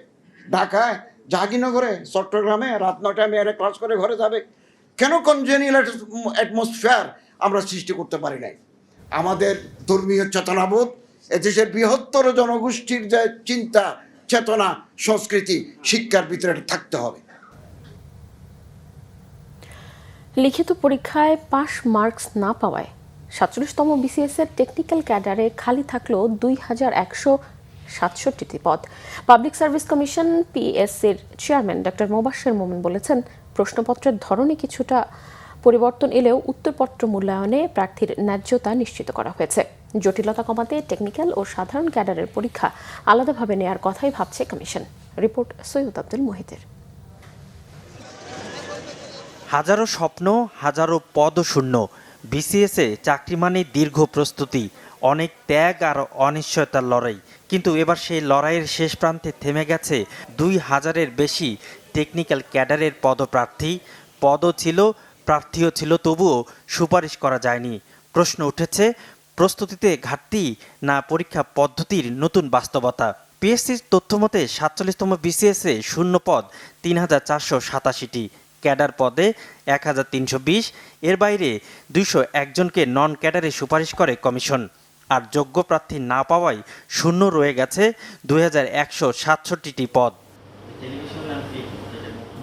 ঢাকায়, জাহাঙ্গীরনগরে, চট্টগ্রামে রাত 9টায় মেয়েরা ক্লাস করে ঘরে যাবে? কেন কনজেনিয়াল অ্যাটমসফিয়ার আমরা সৃষ্টি করতে পারি নাই? আমাদের ধর্মীয় চেতনাবোধ, এদেশের বৃহত্তর জনগোষ্ঠীর যে চিন্তা, চেতনা, সংস্কৃতি, শিক্ষার ভিতরে থাকতে হবে। লিখিত পরীক্ষায় পাস মার্কস না পাওয়ায় 47তম বিসিএস এর টেকনিক্যাল ক্যাডারে খালি থাকলো 2167টি পদ। পাবলিক সার্ভিস কমিশন পিএসসির চেয়ারম্যান ডক্টর মোবাশ্বের মোমিন বলেছেন, প্রশ্নপত্রের ধরনে কিছুটা পরিবর্তন এলেও উত্তরপত্র মূল্যায়নে প্রার্থীর ন্যায্যতা নিশ্চিত করা হয়েছে। জটিলতা কমাতে টেকনিক্যাল ও সাধারণ ক্যাডারের পরীক্ষা আলাদাভাবে নেয়ার কথাই ভাবছে কমিশন। রিপোর্ট সৈয়দ আব্দুল মোহিতের। হাজারো স্বপ্ন, হাজারো পদশূন্য। বিসিএসে চাকরি মানে দীর্ঘ প্রস্তুতি, অনেক ত্যাগ আর অনিশ্চয়তার লড়াই। কিন্তু এবার সেই লড়াইয়ের শেষ প্রান্তে থেমে গেছে 2000-এর বেশি টেকনিক্যাল ক্যাডারের পদপ্রার্থী। পদও ছিল, প্রার্থীও ছিল, তবুও সুপারিশ করা যায়নি। প্রশ্ন উঠেছে, প্রস্তুতিতে ঘাটতি না পরীক্ষা পদ্ধতির নতুন বাস্তবতা? পিএসসির তথ্যমতে 47তম বিসিএসে শূন্য পদ 3487টি, ক্যাডার পদে 1320, এর বাইরে 201 জনকে নন ক্যাডারে সুপারিশ করে কমিশন। আর যোগ্য প্রার্থী না পাওয়ায় শূন্য রয়ে গেছে 2167টি পদ।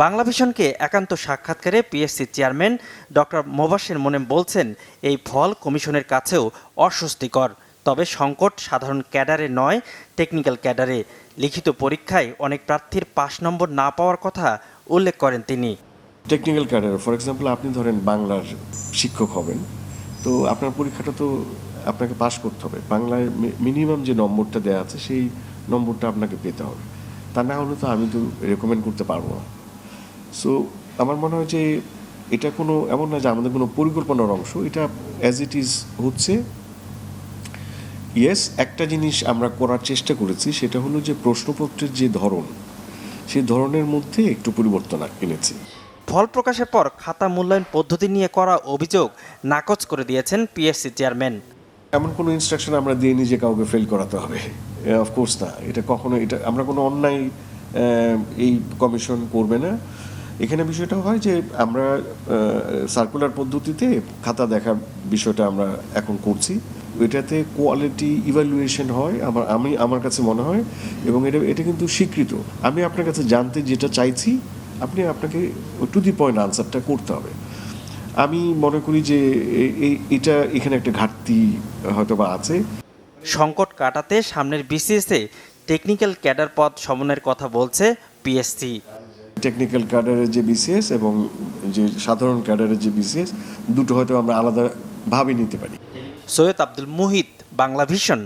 বাংলাভিশনকে একান্ত সাক্ষাৎকারে পিএসসি চেয়ারম্যান ডক্টর মোবাশ্বের মোমেন বলছেন, এই ফল কমিশনের কাছেও অস্বস্তিকর। তবে সংকট সাধারণ ক্যাডারে নয়, টেকনিক্যাল ক্যাডারে। লিখিত পরীক্ষায় অনেক প্রার্থীর পাস নম্বর না পাওয়ার কথা উল্লেখ করেন তিনি। টেকনিক্যাল ক্যাডারে ফর এক্সাম্পল আপনি ধরেন বাংলার শিক্ষক হবেন, তো আপনার পরীক্ষাটা তো আপনাকে পাস করতে হবে। বাংলায় মিনিমাম যে নম্বরটা দেওয়া আছে সেই নম্বরটা আপনাকে পেতে হবে, তা না হলে তো আমি তো রেকমেন্ড করতে পারবো না। সো আমার মনে হয় যে এটা কোনো এমন না যে আমাদের কোনো পরিকল্পনার অংশ, এটা অ্যাজ ইট ইজ হচ্ছে। ইয়েস, একটা জিনিস আমরা করার চেষ্টা করেছি, সেটা হলো যে প্রশ্নপত্রের যে ধরন, সেই ধরনের মধ্যে একটু পরিবর্তন এনেছি। ফল প্রকাশের পর খাতা মূল্যায়ন পদ্ধতি নিয়ে করা অভিযোগ নাকচ করে দিয়েছেন পিএসসি চেয়ারম্যান। এমন কোনো ইনস্ট্রাকশন আমরা দিইনি যে কাউকে ফেল করাতে হবে, অফকোর্স না। এটা কখনো, এটা আমরা কোনো অন্যায় এই কমিশন করবে না। এখানে বিষয়টা হয় যে আমরা সার্কুলার পদ্ধতিতে খাতা দেখার বিষয়টা আমরা এখন করছি, এটাতে কোয়ালিটি ইভ্যালুয়েশন হয় আমার কাছে মনে হয়, এবং এটা কিন্তু স্বীকৃত। আমি আপনার কাছে জানতে যেটা চাইছি, আপনাকে টু দি পয়েন্ট আনসারটা করতে হবে। আমি মনে করি যে এটা এখানে একটা ঘাটতি হয়তো বা আছে। সংকট কাটাতে সামনের বিসিএসে টেকনিক্যাল ক্যাডার পদ সমন্বয়ের কথা বলছে পিএসসি। টেকনিক্যাল ক্যাডারের যে বিসিএস এবং যে সাধারণ ক্যাডারের যে বিসিএস, দুটো হয়তো আমরা আলাদাভাবে নিতে পারি। সৈয়দ আব্দুল মুহিত, বাংলাভিশন,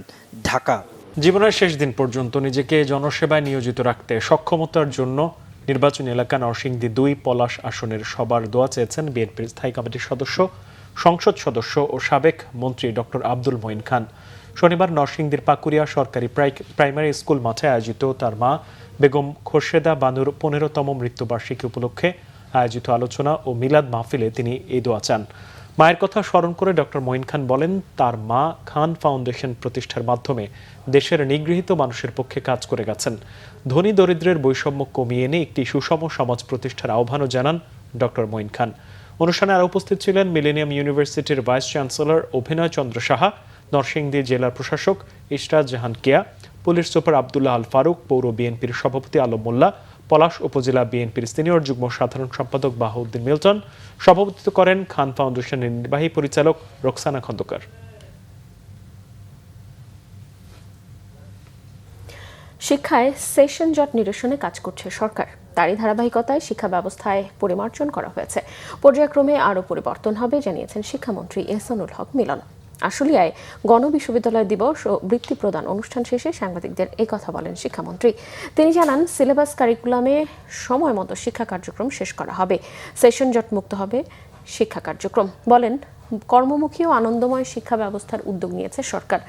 ঢাকা। জীবনের শেষ দিন পর্যন্ত নিজেকে জনসেবায় নিয়োজিত রাখতে সক্ষমতার জন্য নির্বাচনী এলাকা নরসিংদী 2 পলাশ আসনের সবার দোয়া চেয়েছেন বিএনপির স্থায়ী কমিটির সদস্য, সংসদ সদস্য ও সাবেক মন্ত্রী ডক্টর আব্দুল মঈন খান। শনিবার নরসিংদীর পাকুরিয়া সরকারি প্রাইমারি স্কুল মাঠে আয়োজিত তার মা বেগম খোরশেদা বানুর 15তম মৃত্যুবার্ষিকী উপলক্ষে আয়োজিত আলোচনা ও মিলাদ মাহফিলে তিনি এই দোয়া চান। মায়ের কথা স্মরণ করে ডক্টর মঈন খান বলেন, তার মা খান ফাউন্ডেশন প্রতিষ্ঠার মাধ্যমে দেশের নিগৃহীত মানুষের পক্ষে কাজ করে গেছেন। ধনী দরিদ্রের বৈষম্য কমিয়ে এনে একটি সুষম সমাজ প্রতিষ্ঠার আহ্বানও জানান ডক্টর মঈন খান। অনুষ্ঠানে আরও উপস্থিত ছিলেন মিলেনিয়াম ইউনিভার্সিটির ভাইস চ্যান্সেলর অভিনয় চন্দ্র সাহা, নরসিংদী জেলার প্রশাসক ইশরাত জাহান কেয়া, পুলিশ সুপার আবদুল্লাহ আল ফারুক, পৌর বিএনপির সভাপতি আলম মোল্লা, পলাশ উপজেলা বিএনপির সিনিয়র যুগ্ম সাধারণ সম্পাদক বাহাউদ্দিন মিল্টন। সভাপতিত্ব করেন খান ফাউন্ডেশনের নির্বাহী পরিচালক রোকসানা খন্দকার। শিক্ষায় সেশন জট নিরসনে কাজ করছে সরকার। তারই ধারাবাহিকতায় শিক্ষা ব্যবস্থায় পরিমার্জন করা হয়েছে। পর্যায়ক্রমে আরও পরিবর্তন হবে জানিয়েছেন শিক্ষামন্ত্রী এহসানুল হক মিলন। আশুলিয়ায় গণবিশ্ববিদ্যালয় দিবস ও বৃত্তি প্রদান অনুষ্ঠান শেষে সাংবাদিকদের এই কথা বলেন শিক্ষামন্ত্রী। তিনি জানান, সিলেবাস কারিকুলামে সময় মতো শিক্ষা কার্যক্রম শেষ করা হবে, সেশন জট মুক্ত হবে শিক্ষা কার্যক্রম। বলেন, কর্মমুখী ও আনন্দময় শিক্ষা ব্যবস্থার উদ্যোগ নিয়েছে সরকার।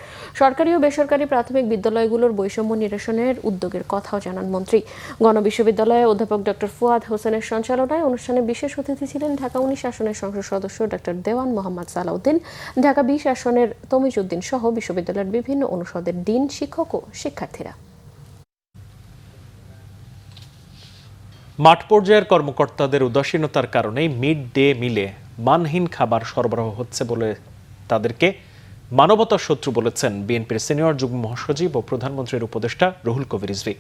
সরকারি ও বেসরকারি প্রাথমিক বিদ্যালয়গুলোর বৈষম্য নিরসনের উদ্যোগের কথাও জানান মন্ত্রী। গণবিশ্ববিদ্যালয়ে অধ্যাপক ডক্টর ফুয়াদ হোসেনের সঞ্চালনায় অনুষ্ঠানে বিশেষ অতিথি ছিলেন ঢাকা 19 আসনের সংসদ সদস্য ডক্টর দেওয়ান মোহাম্মদ সালাউদ্দিন, ঢাকা 20 আসনের তমিজ উদ্দিন সহ বিশ্ববিদ্যালয়ের বিভিন্ন অনুষদের ডিন, শিক্ষক ও শিক্ষার্থীরা। মাঠ পর্যায়ের কর্মকর্তাদের উদাসীনতার কারণেই মিড ডে মিলে মানহীন খাবার সরবরাহ হচ্ছে বলে তাদেরকে মানবতার শত্রু বলেছেন বিএনপির সিনিয়র যুগ্ম মহাসচিব ও প্রধানমন্ত্রীর উপদেষ্টা রুহুল কবির রিজভী।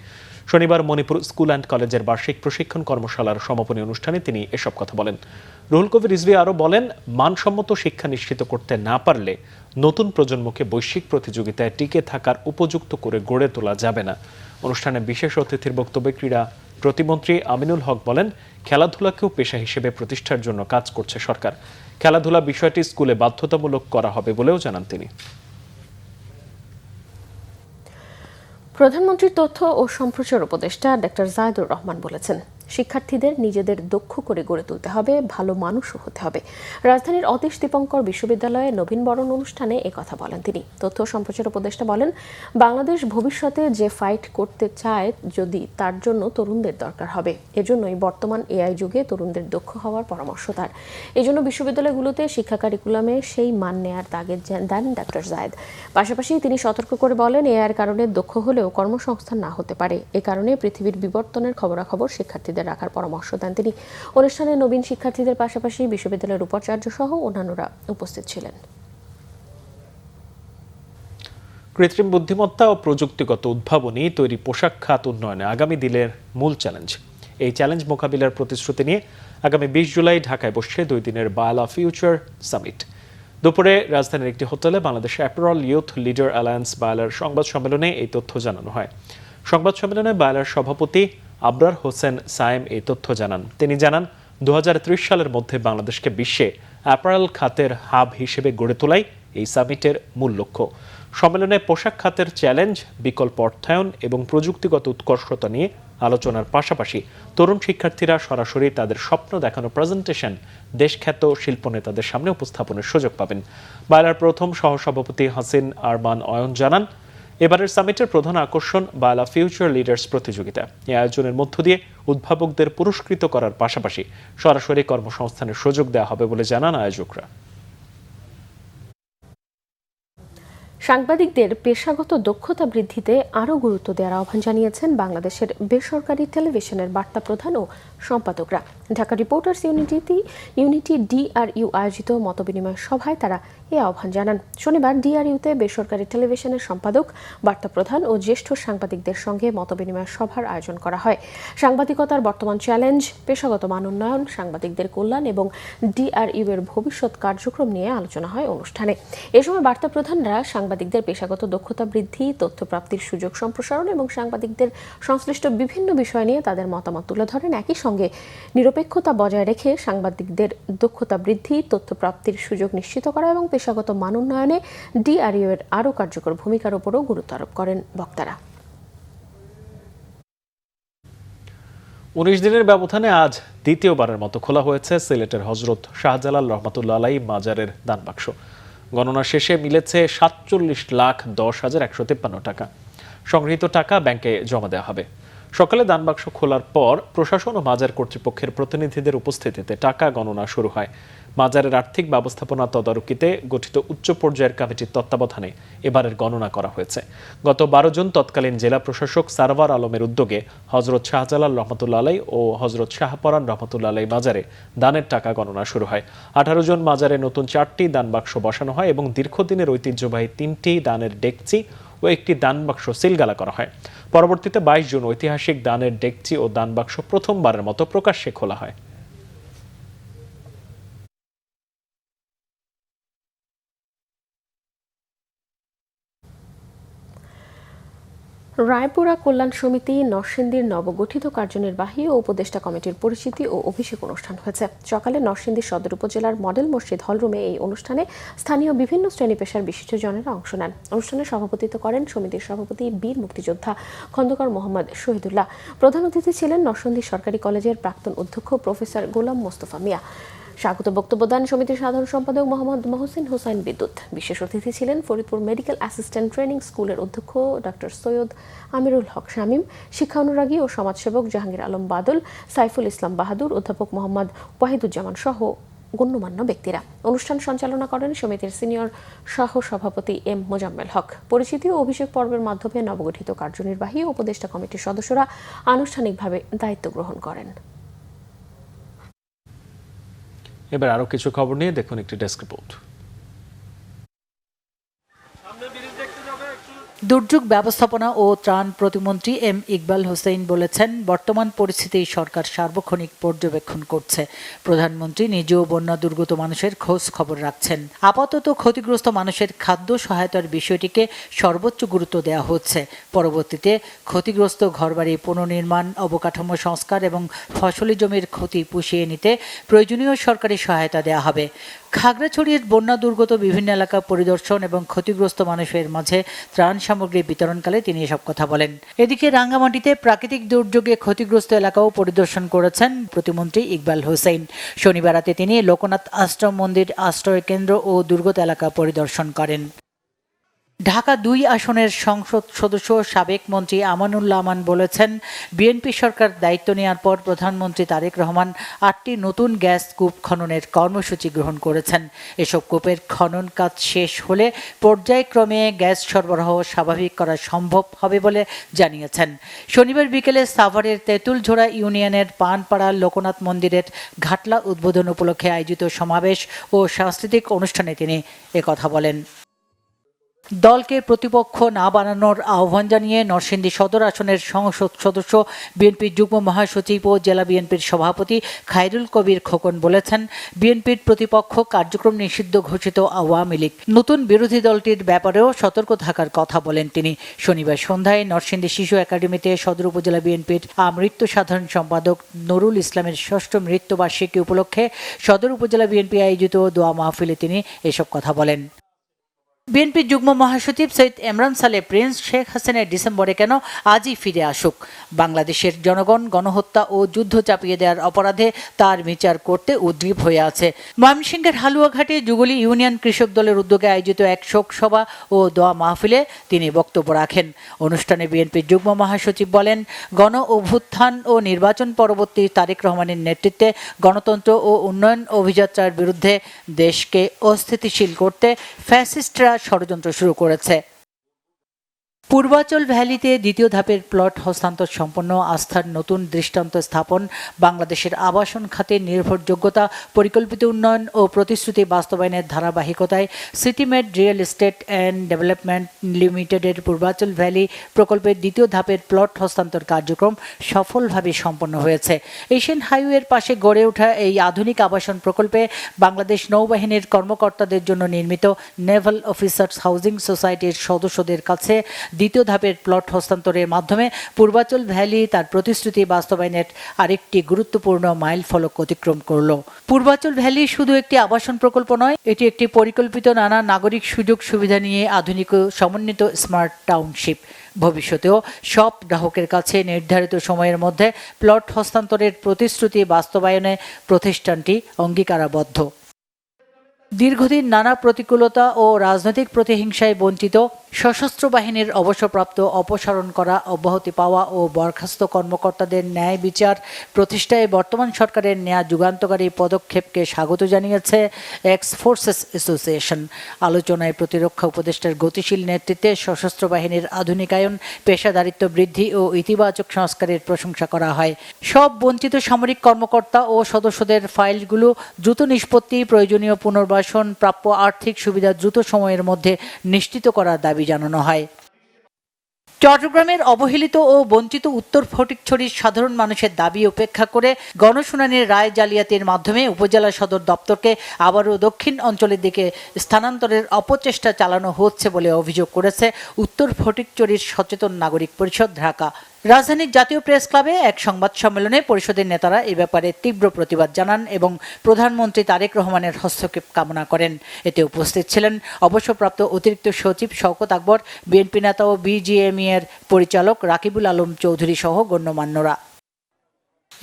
শনিবার মণিপুর স্কুল অ্যান্ড কলেজের বার্ষিক প্রশিক্ষণ কর্মশালার সমাপনী অনুষ্ঠানে তিনি এসব কথা বলেন। রুহুল কবির রিজভী আরও বলেন, মানসম্মত শিক্ষা নিশ্চিত করতে না পারলে নতুন প্রজন্মকে বৈশ্বিক প্রতিযোগিতায় টিকে থাকার উপযুক্ত করে গড়ে তোলা যাবে না। অনুষ্ঠানে বিশেষ অতিথির বক্তব্যে ক্রীড়া প্রতিমন্ত্রী আমিনুল হক বলেন, খেলাধুলাকেও পেশা হিসেবে প্রতিষ্ঠার জন্য কাজ করছে সরকার। খেলাধুলা বিষয়টি স্কুলে বাধ্যতামূলক করা হবে বলেও জানান তিনি। প্রধানমন্ত্রীর তথ্য ও সম্প্রচার উপদেষ্টা ডক্টর জায়েদুর রহমান বলেছেন, শিক্ষার্থীদের নিজেদের দক্ষ করে গড়ে তুলতে হবে, ভালো মানুষও হতে হবে। রাজধানীর অতীশ দীপঙ্কর বিশ্ববিদ্যালয়ে নবীনবরণ অনুষ্ঠানে একথা বলেন তিনি। তথ্য ও সম্প্রচার উপদেষ্টা বলেন, বাংলাদেশ ভবিষ্যতে যে ফাইট করতে চায়, যদি তার জন্য তরুণদের দরকার হবে। এজন্যই বর্তমান এআই যুগে তরুণদের দক্ষ হওয়ার পরামর্শ তার। এজন্য বিশ্ববিদ্যালয়গুলোতে শিক্ষা কারিকুলামে সেই মান নেয়ার তাগিদ দেন ডক্টর জায়েদ। পাশাপাশি তিনি সতর্ক করে বলেন, এআইয়ের কারণে দক্ষ হলেও কর্মসংস্থান না হতে পারে। এ কারণে পৃথিবীর বিবর্তনের খবরাখবর শিক্ষার্থীদের রাখার পরামর্শ দেন তিনি। অনুষ্ঠানে নবীন শিক্ষার্থীদের পাশাপাশি বিশ্ববিদ্যালয়ের উপাচার্য সহ অন্যান্যরা উপস্থিত ছিলেন। কৃত্রিম বুদ্ধিমত্তা ও প্রযুক্তিগত উদ্ভাবনী তৈরি পোশাক খাত উন্নয়নে আগামী দিনের মূল চ্যালেঞ্জ। এই চ্যালেঞ্জ মোকাবিলার প্রতিশ্রুতি নিয়ে আগামী 20 জুলাই ঢাকায় বসছে 2 দিনের বায়লা ফিউচার সামিট। দুপুরে রাজধানীর একটি হোটেলে Bangladesh apparel youth leader alliance বায়লার সংবাদ সম্মেলনে এই তথ্য জানানো হয়। সংবাদ সম্মেলনে বায়লার সভাপতি আবরার হোসেন সায়েম এই তথ্য জানান। তিনি জানান, 2030 সালের মধ্যে বাংলাদেশকে বিশ্বে অ্যাপারেল খাতের হাব হিসেবে গড়ে তোলাই এই সামিটের মূল লক্ষ্য। সম্মেলনে পোশাক খাতের চ্যালেঞ্জ, বিকল্প অর্থায়ন এবং প্রযুক্তিগত উৎকর্ষতা নিয়ে আলোচনার পাশাপাশি তরুণ শিক্ষার্থীরা সরাসরি তাদের স্বপ্ন দেখানো প্রেজেন্টেশন দেশখ্যাত শিল্প নেতাদের সামনে উপস্থাপনের সুযোগ পাবেন। বায়লার প্রথম সহসভাপতি হাসিন আরমান অয়ন জানান, এবারের সামিটের প্রধান আকর্ষণ বায়লা ফিউচার লিডার্স প্রতিযোগিতা। এই আয়োজনের মধ্য দিয়ে উদ্ভাবকদের পুরস্কৃত করার পাশাপাশি সরাসরি কর্মসংস্থানের সুযোগ দেওয়া হবে বলে জানান আয়োজকরা। সাংবাদিকদের পেশাগত দক্ষতা বৃদ্ধিতে আরও গুরুত্ব দেওয়ার আহ্বান জানিয়েছেন বাংলাদেশের বেসরকারি টেলিভিশনের বার্তা প্রধান ও সম্পাদকরা। ঢাকা রিপোর্টার্স ইউনিটি ডিআরইউ আয়োজিত মতবিনিময় সভায় তারা এই আহ্বান জানান। শনিবার ডিআরইউতে বেসরকারি টেলিভিশনের সম্পাদক, বার্তা প্রধান ও জ্যেষ্ঠ সাংবাদিকদের সঙ্গে মতবিনিময় সভার আয়োজন করা হয়। সাংবাদিকতার বর্তমান চ্যালেঞ্জ, পেশাগত মান উন্নয়ন, সাংবাদিকদের কল্যাণ এবং ডিআরইউ এর ভবিষ্যৎ কার্যক্রম নিয়ে আলোচনা হয় অনুষ্ঠানে। এ সময় বার্তা প্রধানরা সাংবাদিকদের পেশাগত দক্ষতা বৃদ্ধি, তথ্য প্রাপ্তির সুযোগ সম্প্রসারণ এবং সাংবাদিকদের সংশ্লিষ্ট বিভিন্ন বিষয় নিয়ে তাদের মতামত তুলে ধরেন। একই সঙ্গে নিরপেক্ষতা বজায় রেখে সাংবাদিকদের দক্ষতা বৃদ্ধি, তথ্য প্রাপ্তির সুযোগ নিশ্চিত করা এবং পেশাগত মান উন্নয়নে ডিআরইউ এর আরও কার্যকর ভূমিকার উপরও গুরুত্ব আরোপ করেন বক্তারা। 19 দিনের ব্যবধানে আজ দ্বিতীয়বারের মতো খোলা হয়েছে সিলেটের হযরত শাহজালাল রহমাতুল্লাহ আলাইহি মাজারের দান বাক্স। গণনা শেষে মিলেছে 47,10,153 টাকা। সংগৃহীত টাকা ব্যাংকে জমা দেওয়া হবে। সকালে দান বাক্স খোলার পর প্রশাসন ও মাজার কর্তৃপক্ষের প্রতিনিধিদের উপস্থিতিতে টাকা গণনা শুরু হয়। মাজারের আর্থিক ব্যবস্থাপনা তদারকিতে গঠিত উচ্চ পর্যায়ের কমিটির তত্ত্বাবধানে এবারের গণনা করা হয়েছে। গত 12 জুন তৎকালীন জেলা প্রশাসক সারওয়ার আলমের উদ্যোগে হযরত শাহজালাল রহমতুল্লাহ আলাইহি ও হযরত শাহপরান রহমতুল্লাহ আলাইহি মাজারে দানের টাকা গণনা শুরু হয়। 18 জন মাজারে নতুন 4টি দান বাক্স বসানো হয় এবং দীর্ঘদিনের ঐতিহ্যবাহী 3টি দানের ডেকচি ও একটি দান বাক্স সিলগালা করা হয়। পরবর্তীতে 22 জুন ঐতিহাসিক দানের ডেকচি ও দান বাক্স প্রথমবারের মতো প্রকাশ্যে খোলা হয়। রায়পুরা কল্যাণ সমিতি নরসিংদীর নবগঠিত কার্যনির্বাহী ও উপদেষ্টা কমিটির পরিচিতি ও অভিষেক অনুষ্ঠান হয়েছে। সকালে নরসিংদী সদর উপজেলার মডেল মসজিদ হলরুমে এই অনুষ্ঠানে স্থানীয় বিভিন্ন শ্রেণী পেশার বিশিষ্টজনেরা অংশ নেন। অনুষ্ঠানে সভাপতিত্ব করেন সমিতির সভাপতি বীর মুক্তিযোদ্ধা খন্দকার মোহাম্মদ শহীদুল্লাহ। প্রধান অতিথি ছিলেন নরসিংদী সরকারি কলেজের প্রাক্তন অধ্যক্ষ প্রফেসর গোলাম মোস্তফা মিয়া। স্বাগত বক্তব্য দেন সমিতির সাধারণ সম্পাদক মোহাম্মদ মহসিন হোসাইন বিদ্যুৎ। বিশেষ অতিথি ছিলেন ফরিদপুর মেডিকেল অ্যাসিস্ট্যান্ট ট্রেনিং স্কুলের অধ্যক্ষ ডক্টর সৈয়দ আমিরুল হক শামীম, শিক্ষা অনুরাগী ও সমাজসেবক জাহাঙ্গীর আলম বাদল, সাইফুল ইসলাম বাহাদুর, অধ্যাপক মোহাম্মদ ওয়াহিদুজ্জামান সহ গণ্যমান্য ব্যক্তিরা। অনুষ্ঠান সঞ্চালনা করেন সমিতির সিনিয়র সহ সভাপতি এম মোজাম্মেল হক। পরিচিতি ও অভিষেক পর্বের মাধ্যমে নবগঠিত কার্যনির্বাহী ও উপদেষ্টা কমিটির সদস্যরা আনুষ্ঠানিকভাবে দায়িত্ব গ্রহণ করেন। এবার আরো কিছু খবর নিয়ে দেখুন একটি ডেস্ক রিপোর্ট। দুর্যোগ ব্যবস্থাপনা ও ত্রাণ প্রতিমন্ত্রী এম ইকবাল হোসেন বলেছেন, বর্তমান পরিস্থিতি সরকার সার্বক্ষণিক পর্যবেক্ষণ করছে। প্রধানমন্ত্রী নিজেও বন্যা দুর্গত মানুষের খোঁজ খবর রাখছেন। আপাতত ক্ষতিগ্রস্ত মানুষের খাদ্য সহায়তার বিষয়টিকে সর্বোচ্চ গুরুত্ব দেওয়া হচ্ছে। পরবর্তীতে ক্ষতিগ্রস্ত ঘরবাড়ি পুনর্নির্মাণ, অবকাঠামো সংস্কার এবং ফসলি জমির ক্ষতি পুষিয়ে নিতে প্রয়োজনীয় সরকারি সহায়তা দেওয়া হবে। খাগড়াছড়ির বন্যা দুর্গত বিভিন্ন এলাকা পরিদর্শন এবং ক্ষতিগ্রস্ত মানুষের মাঝে ত্রাণ সামগ্রী বিতরণকালে তিনি এসব কথা বলেন। এদিকে রাঙ্গামাটিতে প্রাকৃতিক দুর্যোগে ক্ষতিগ্রস্ত এলাকাও পরিদর্শন করেছেন প্রতিমন্ত্রী ইকবাল হোসেন। শনিবার রাতে তিনি লোকনাথ আশ্রম মন্দির আশ্রয় কেন্দ্র ও দুর্গত এলাকা পরিদর্শন করেন। ঢাকা 2 আসনের সংসদ সদস্য সাবেক মন্ত্রী আমানুল্লাহ আমান বলেছেন, বিএনপি সরকার দায়িত্ব নেওয়ার পর প্রধানমন্ত্রী তারেক রহমান 8টি নতুন গ্যাস কূপ খননের কর্মসূচি গ্রহণ করেছেন। এসব কূপের খনন কাজ শেষ হলে পর্যায়ক্রমে গ্যাস সরবরাহ স্বাভাবিক করা সম্ভব হবে বলে জানিয়েছেন। শনিবার বিকেলে সাভারের তেঁতুলঝোড়া ইউনিয়নের পানপাড়া লোকনাথ মন্দিরের ঘাটলা উদ্বোধন উপলক্ষে আয়োজিত সমাবেশ ও সাংস্কৃতিক অনুষ্ঠানে তিনি একথা বলেন। দলকে প্রতিপক্ষ না বানানোর আহ্বান জানিয়ে নরসিংদী সদর আসনের সংসদ সদস্য বিএনপির যুগ্ম মহাসচিব ও জেলা বিএনপির সভাপতি খায়রুল কবির খোকন বলেছেন, বিএনপির প্রতিপক্ষ কার্যক্রম নিষিদ্ধ ঘোষিত আওয়ামী লীগ। নতুন বিরোধী দলটির ব্যাপারেও সতর্ক থাকার কথা বলেন তিনি। শনিবার সন্ধ্যায় নরসিংদী শিশু একাডেমিতে সদর উপজেলা বিএনপির আমৃত্যু সাধারণ সম্পাদক নুরুল ইসলামের 6ষ্ঠ মৃত্যুবার্ষিকী উপলক্ষে সদর উপজেলা বিএনপি আয়োজিত দোয়া মাহফিলে তিনি এসব কথা বলেন। বিএনপির যুগ্ম মহাসচিব সৈয়দ ইমরান সালেহ প্রিন্স শেখ হাসিনা ডিসেম্বরে কেন আজই ফিরে আসুক, বাংলাদেশের জনগণ গণহত্যা ও যুদ্ধ চাপিয়ে দেওয়ার অপরাধে তার বিচার করতে উদ্গ্রীব হয়ে আছে। ময়মনসিংহের হালুয়াঘাটে যুগলী ইউনিয়ন কৃষক দলের উদ্যোগে আয়োজিত এক শোক সভা ও দোয়া মাহফিলে তিনি বক্তব্য রাখেন। অনুষ্ঠানে বিএনপির যুগ্ম মহাসচিব বলেন, গণ অভ্যুত্থান ও নির্বাচন পরবর্তী তারেক রহমানের নেতৃত্বে গণতন্ত্র ও উন্নয়ন অভিযাত্রার বিরুদ্ধে দেশকে অস্থিতিশীল করতে ফ্যাসিস্টরা ষড়যন্ত্র শুরু করেছে। পূর্বাচল ভ্যালিতে দ্বিতীয় ধাপের প্লট হস্তান্তর সম্পন্ন আস্থার নতুন দৃষ্টান্ত স্থাপন, বাংলাদেশের আবাসন খাতে নির্ভরযোগ্যতা, পরিকল্পিত উন্নয়ন ও প্রতিশ্রুতি বাস্তবায়নের ধারাবাহিকতায় সিটিমেড রিয়েল এস্টেট অ্যান্ড ডেভেলপমেন্ট লিমিটেডের পূর্বাচল ভ্যালি প্রকল্পের দ্বিতীয় ধাপের প্লট হস্তান্তর কার্যক্রম সফলভাবে সম্পন্ন হয়েছে। এশিয়ান হাইওয়ের পাশে গড়ে ওঠা এই আধুনিক আবাসন প্রকল্পে বাংলাদেশ নৌবাহিনীর কর্মকর্তাদের জন্য নির্মিত নেভাল অফিসার্স হাউজিং সোসাইটির সদস্যদের কাছে দ্বিতীয় ধাপের প্লট হস্তান্তরের মাধ্যমে পূর্বাচল ভ্যালি তার প্রতিশ্রুতি বাস্তবায়নের আরেকটি গুরুত্বপূর্ণ মাইল ফলক অতিক্রম করল। পূর্বাচল ভ্যালি শুধু একটি আবাসন প্রকল্প নয়, এটি একটি পরিকল্পিত নানা নাগরিক সুযোগ সুবিধা নিয়ে আধুনিক ও সমন্বিত স্মার্ট টাউনশিপ। ভবিষ্যতেও সব গ্রাহকের কাছে নির্ধারিত সময়ের মধ্যে প্লট হস্তান্তরের প্রতিশ্রুতি বাস্তবায়নে প্রতিষ্ঠানটি অঙ্গীকারাবদ্ধ। দীর্ঘদিন নানা প্রতিকূলতা ও রাজনৈতিক প্রতিহিংসায় বঞ্চিত সশস্ত্র বাহিনীর অবসরপ্রাপ্ত, অপসারণ করা, অব্যাহতি পাওয়া ও বরখাস্ত কর্মকর্তাদের ন্যায় বিচার প্রতিষ্ঠায় বর্তমান সরকারের নেয়া যুগান্তকারী পদক্ষেপকে স্বাগত জানিয়েছে এক্স ফোর্সেস অ্যাসোসিয়েশন। আলোচনায় প্রতিরক্ষা উপদেষ্টার গতিশীল নেতৃত্বে সশস্ত্র বাহিনীর আধুনিকায়ন, পেশাদারিত্ব বৃদ্ধি ও ইতিবাচক সংস্কারের প্রশংসা করা হয়। সব বঞ্চিত সামরিক কর্মকর্তা ও সদস্যদের ফাইলগুলো দ্রুত নিষ্পত্তি, প্রয়োজনীয় পুনর্বাসন, প্রাপ্য আর্থিক সুবিধা দ্রুত সময়ের মধ্যে নিশ্চিত করার দাবি জানানো হয়। চট্টগ্রামের অবহেলিত ও বঞ্চিত উত্তর ফটিকছড়ির সাধারণ মানুষের দাবি উপেক্ষা করে গণশুনানির রায় জালিয়াতির মাধ্যমে উপজেলা সদর দপ্তরকে আবারও দক্ষিণ অঞ্চলের দিকে স্থানান্তরের অপচেষ্টা চালানো হচ্ছে বলে অভিযোগ করেছে উত্তর ফটিকছড়ির সচেতন নাগরিক পরিষদ ঢাকা। রাজধানীর জাতীয় প্রেস ক্লাবে এক সংবাদ সম্মেলনে পরিষদের নেতারা এ ব্যাপারে তীব্র প্রতিবাদ জানান এবং প্রধানমন্ত্রী তারেক রহমানের হস্তক্ষেপ কামনা করেন। এতে উপস্থিত ছিলেন অবসরপ্রাপ্ত অতিরিক্ত সচিব শওকত আকবর, বিএনপি নেতা ও বিজিএমই এর পরিচালক রাকিবুল আলম চৌধুরী সহ গণ্যমান্যরা।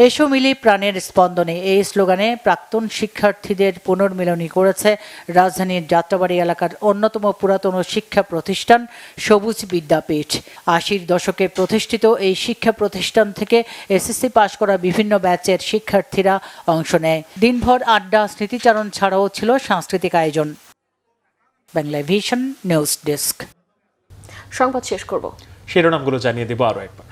এসো মিলি প্রাণের স্পন্দনে এই স্লোগানে প্রাক্তন শিক্ষার্থীদের পুনর্মিলনী করেছে রাজধানীর যাত্রাবাড়ি এলাকার অন্যতম পুরাতন শিক্ষা প্রতিষ্ঠান সবুজ বিদ্যাপীঠ। ৮০-র দশকে প্রতিষ্ঠিত এই শিক্ষা প্রতিষ্ঠান থেকে এসএসসি পাশ করা বিভিন্ন ব্যাচের শিক্ষার্থীরা অংশ নেয়। দিনভর আড্ডা, স্মৃতিচারণ ছাড়াও ছিল সাংস্কৃতিক আয়োজন। Bangla vision news desk. সংবাদ শেষ করব, শিরোনামগুলো জানিয়ে দেব আরো একবার।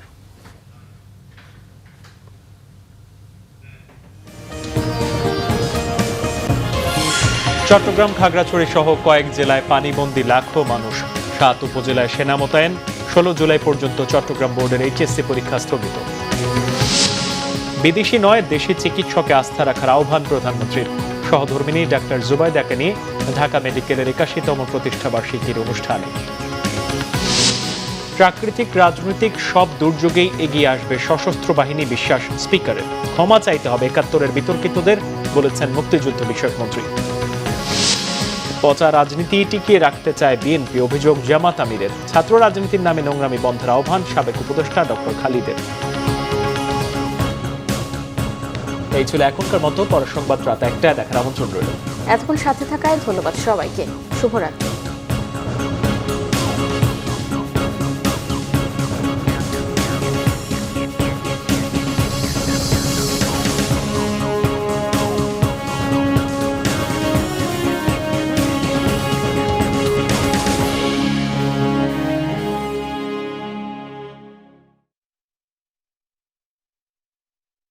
চট্টগ্রাম, খাগড়াছড়ি সহ কয়েক জেলায় পানিবন্দী লাখো মানুষ। ৭ উপজেলায় সেনা মোতায়েন। ১৬ জুলাই পর্যন্ত চট্টগ্রাম বোর্ডের এইচএসসি পরীক্ষা স্থগিত। বিদেশি নয়, দেশি চিকিৎসকে আস্থা রাখার আহ্বান প্রধানমন্ত্রীর। সহধর্মিনী ডাক্তার জুবাইদাকে নিয়ে ঢাকা মেডিকেলের ৮১তম প্রতিষ্ঠাবার্ষিকীর অনুষ্ঠানে। প্রাকৃতিক, রাজনৈতিক সব দুর্যোগেই এগিয়ে আসবে সশস্ত্র বাহিনী, বিশ্বাস স্পিকারের। ক্ষমা চাইতে হবে ৭১-এর বিতর্কিতদের, বলেছেন মুক্তিযুদ্ধ বিষয়ক মন্ত্রী। পচা রাজনীতি টিকিয়ে রাখতে চায় বিএনপি, অভিযোগ জামাত আমিরের। ছাত্র রাজনীতির নামে নোংরামি বন্ধের আহ্বান সাবেক উপদেষ্টা ডক্টর খালিদের। এই ছিল এখনকার মতো। পরের সংবাদ রাত ১টায় দেখার আমন্ত্রণ রইল। এতক্ষণ সাথে থাকায় ধন্যবাদ সবাইকে। শুভরাত্রি।